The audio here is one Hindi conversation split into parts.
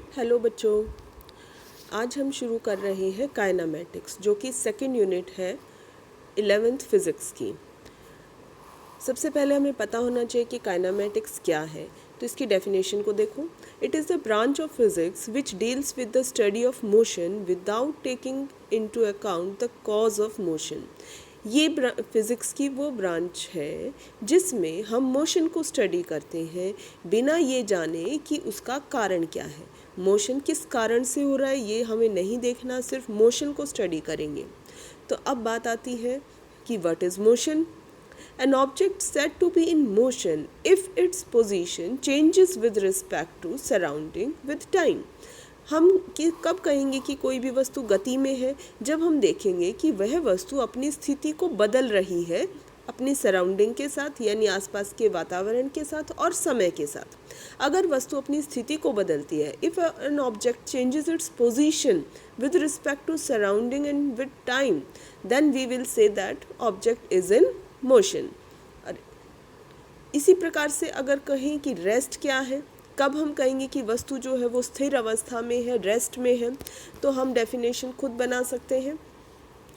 हेलो बच्चों, आज हम शुरू कर रहे हैं काइनेमैटिक्स, जो कि सेकंड यूनिट है 11th फिज़िक्स की। सबसे पहले हमें पता होना चाहिए कि काइनेमैटिक्स क्या है। तो इसकी डेफिनेशन को देखो। It is the branch of physics which deals with the study of motion without taking into account the cause of motion. ये फिज़िक्स की वो ब्रांच है जिसमें हम मोशन को स्टडी करते हैं बिना ये जाने कि उसका कारण क्या है। मोशन किस कारण से हो रहा है ये हमें नहीं देखना, सिर्फ मोशन को स्टडी करेंगे। तो अब बात आती है कि what is motion. An object said to be in motion if its position changes with respect to surrounding with time. हम कब कहेंगे कि कोई भी वस्तु गति में है? जब हम देखेंगे कि वह वस्तु अपनी स्थिति को बदल रही है अपनी सराउंडिंग के साथ, यानी आसपास के वातावरण के साथ और समय के साथ। अगर वस्तु अपनी स्थिति को बदलती है, if an object changes its position with respect to surrounding and with time, then we will say that object is in motion. इसी प्रकार से अगर कहें कि रेस्ट क्या है, कब हम कहेंगे कि वस्तु जो है वो स्थिर अवस्था में है, रेस्ट में है, तो हम डेफिनेशन खुद बना सकते हैं।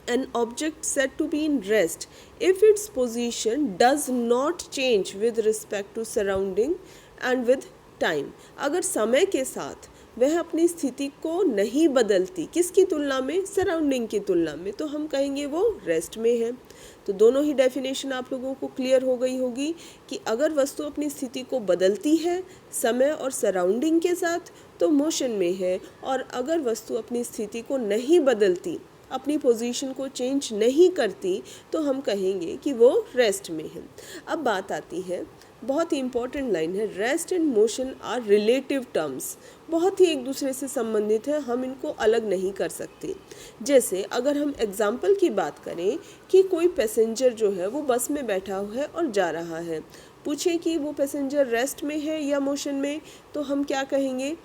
An object said to be in rest if its position does not change with respect to surrounding and with time. अगर समय के साथ वह अपनी स्थिति को नहीं बदलती, किसकी तुलना में? सराउंडिंग की तुलना में, तो हम कहेंगे वो रेस्ट में है। तो दोनों ही डेफिनेशन आप लोगों को क्लियर हो गई होगी कि अगर वस्तु अपनी स्थिति को बदलती है समय और सराउंडिंग के साथ तो मोशन में है, और अगर वस्तु अपनी स्थिति को नहीं बदलती, अपनी पोजीशन को चेंज नहीं करती, तो हम कहेंगे कि वो रेस्ट में है। अब बात आती है, बहुत ही इंपॉर्टेंट लाइन है, rest and motion are relative terms. बहुत ही एक दूसरे से संबंधित है, हम इनको अलग नहीं कर सकते। जैसे अगर हम एग्जाम्पल की बात करें कि कोई पैसेंजर जो है वो बस में बैठा हुआ है और जा रहा है, पूछें कि वो पैसेंजर रेस्ट में है या मोशन में, तो हम क्या कहेंगे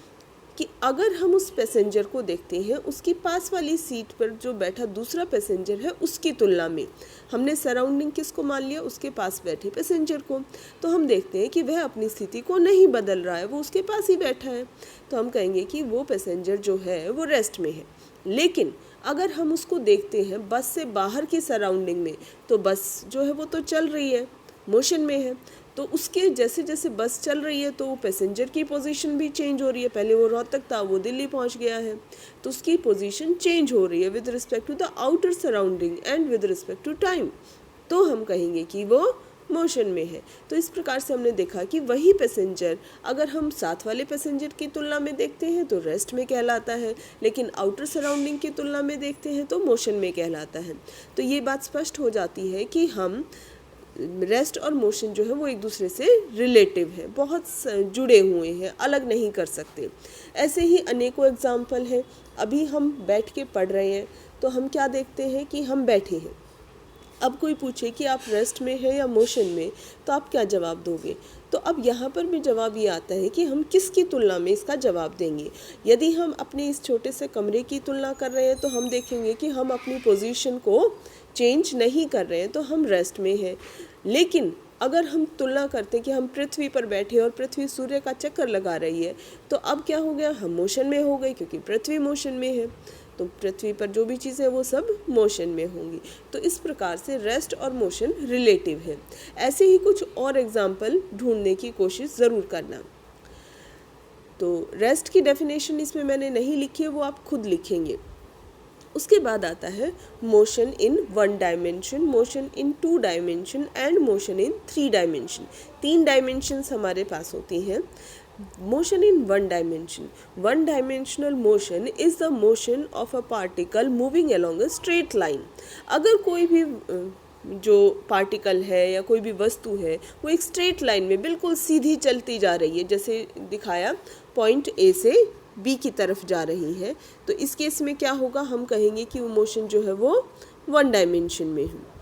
कि अगर हम उस पैसेंजर को देखते हैं उसकी पास वाली सीट पर जो बैठा दूसरा पैसेंजर है उसकी तुलना में, हमने सराउंडिंग किसको मान लिया? उसके पास बैठे पैसेंजर को, तो हम देखते हैं कि वह अपनी स्थिति को नहीं बदल रहा है, वो उसके पास ही बैठा है, तो हम कहेंगे कि वो पैसेंजर जो है वो रेस्ट में है। लेकिन अगर हम उसको देखते हैं बस से बाहर की सराउंडिंग में, तो बस जो है वो तो चल रही है, मोशन में है, तो उसके जैसे जैसे बस चल रही है तो पैसेंजर की पोजीशन भी चेंज हो रही है। पहले वो रोहतक था, वो दिल्ली पहुंच गया है, तो उसकी पोजीशन चेंज हो रही है with respect to the outer surrounding and with respect to time, तो हम कहेंगे कि वो मोशन में है। तो इस प्रकार से हमने देखा कि वही पैसेंजर अगर हम साथ वाले पैसेंजर की तुलना में देखते हैं तो रेस्ट में कहलाता है, लेकिन आउटर सराउंडिंग की तुलना में देखते हैं तो मोशन में कहलाता है। तो ये बात स्पष्ट हो जाती है कि हम रेस्ट और मोशन जो है वो एक दूसरे से रिलेटिव है, बहुत जुड़े हुए हैं, अलग नहीं कर सकते। ऐसे ही अनेकों एग्जाम्पल हैं। अभी हम बैठ के पढ़ रहे हैं तो हम क्या देखते हैं कि हम बैठे हैं। अब कोई पूछे कि आप रेस्ट में हैं या मोशन में, तो आप क्या जवाब दोगे? तो अब यहाँ पर भी जवाब ये आता है कि हम किसकी तुलना में इसका जवाब देंगे। यदि हम अपने इस छोटे से कमरे की तुलना कर रहे हैं तो हम देखेंगे कि हम अपनी पोजीशन को चेंज नहीं कर रहे हैं, तो हम रेस्ट में हैं। लेकिन अगर हम तुलना करते हैं कि हम पृथ्वी पर बैठे और पृथ्वी सूर्य का चक्कर लगा रही है, तो अब क्या हो गया? हम मोशन में हो गए, क्योंकि पृथ्वी मोशन में है, तो पृथ्वी पर जो भी चीज़ें वो सब मोशन में होंगी। तो इस प्रकार से रेस्ट और मोशन रिलेटिव है। ऐसे ही कुछ और एग्जाम्पल ढूंढने की कोशिश ज़रूर करना। तो रेस्ट की डेफिनेशन इसमें मैंने नहीं लिखी है, वो आप खुद लिखेंगे। उसके बाद आता है motion in 1 dimension, motion in 2 dimension and motion in 3 dimension. 3 dimensions हमारे पास होती हैं। Motion in 1 dimension, 1 dimensional motion is the motion of a particle moving along a straight line. अगर कोई भी जो पार्टिकल है या कोई भी वस्तु है वो एक स्ट्रेट लाइन में बिल्कुल सीधी चलती जा रही है, जैसे दिखाया पॉइंट ए से बी की तरफ जा रही है, तो इस केस में क्या होगा? हम कहेंगे कि वो मोशन जो है वो 1 डायमेंशन में है।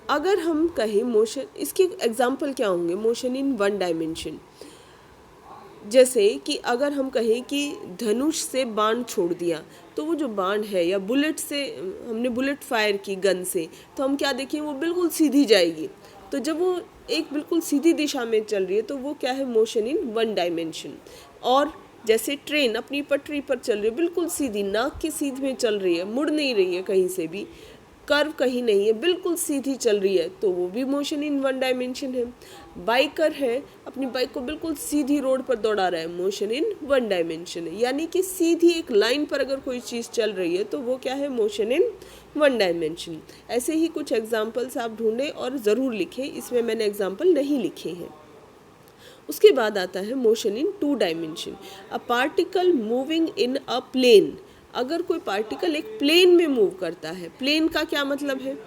अगर हम कहें मोशन, इसके एग्जाम्पल क्या होंगे मोशन इन 1 डायमेंशन? जैसे कि अगर हम कहें कि धनुष से बाण छोड़ दिया, तो वो जो बाण है या बुलेट से हमने बुलेट फायर की गन से, तो हम क्या देखें? वो बिल्कुल सीधी जाएगी। तो जब वो एक बिल्कुल सीधी दिशा में चल रही है तो वो क्या है? मोशन इन 1 डायमेंशन। और जैसे ट्रेन अपनी पटरी पर चल रही है, बिल्कुल सीधी, नाक की सीध में चल रही है, मुड़ नहीं रही है कहीं से भी, कर्व कहीं नहीं है, बिल्कुल सीधी चल रही है, तो वो भी मोशन इन वन डायमेंशन है। बाइकर है, अपनी बाइक को बिल्कुल सीधी रोड पर दौड़ा रहा है, मोशन इन वन डायमेंशन है। यानी कि सीधी एक लाइन पर अगर कोई चीज़ चल रही है तो वो क्या है, मोशन इन वन डायमेंशन। ऐसे ही कुछ एग्जाम्पल्स आप ढूंढें और ज़रूर लिखें, इसमें मैंने एग्जाम्पल नहीं लिखे हैं। उसके बाद आता है motion in two dimension. A particle moving in a plane. अगर कोई पार्टिकल एक प्लेन में मूव करता है, प्लेन का क्या मतलब है,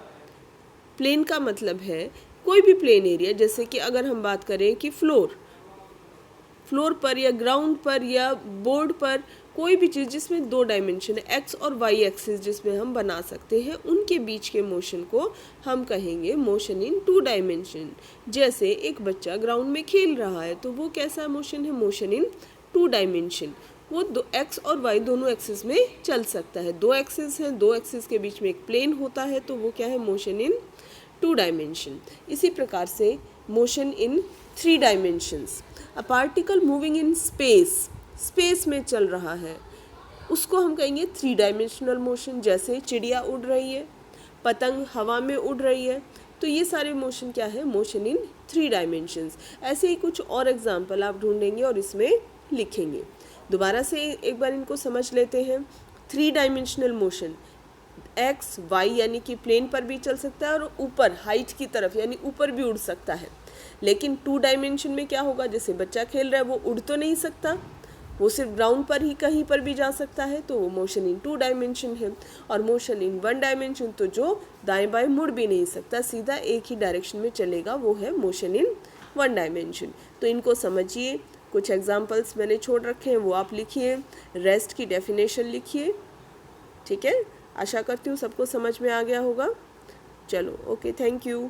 प्लेन का मतलब है कोई भी प्लेन एरिया, जैसे कि अगर हम बात करें कि फ्लोर पर या ग्राउंड पर या बोर्ड पर, कोई भी चीज़ जिसमें दो डायमेंशन है, एक्स और वाई एक्सिस जिसमें हम बना सकते हैं, उनके बीच के मोशन को हम कहेंगे मोशन इन टू डायमेंशन। जैसे एक बच्चा ग्राउंड में खेल रहा है तो वो कैसा मोशन है, मोशन इन टू डायमेंशन। वो दो एक्स और वाई दोनों एक्सिस में चल सकता है, दो एक्सिस हैं, दो एक्सिस के बीच में एक प्लेन होता है, तो वो क्या है, मोशन इन टू डायमेंशन। इसी प्रकार से motion in three dimensions. A particle moving in space में चल रहा है, उसको हम कहेंगे थ्री डायमेंशनल मोशन। जैसे चिड़िया उड़ रही है, पतंग हवा में उड़ रही है, तो ये सारे मोशन क्या है, मोशन इन थ्री डायमेंशंस। ऐसे ही कुछ और एग्जाम्पल आप ढूंढेंगे और इसमें लिखेंगे। दोबारा से एक बार इनको समझ लेते हैं। Three dimensional motion, x y यानी कि प्लेन पर भी चल सकता है और ऊपर हाइट की तरफ यानी ऊपर भी उड़ सकता है। लेकिन टू डायमेंशन में क्या होगा, जैसे बच्चा खेल रहा है, वो उड़ तो नहीं सकता, वो सिर्फ ग्राउंड पर ही कहीं पर भी जा सकता है, तो वो मोशन इन टू डायमेंशन है। और मोशन इन वन डायमेंशन तो जो दाएं बाएं मुड़ भी नहीं सकता, सीधा एक ही डायरेक्शन में चलेगा, वो है मोशन इन वन डायमेंशन। तो इनको समझिए। कुछ एग्जाम्पल्स मैंने छोड़ रखे हैं, वो आप लिखिए। रेस्ट की डेफिनेशन लिखिए। ठीक है, आशा करती हूँ सबको समझ में आ गया होगा। चलो, ओके, थैंक यू।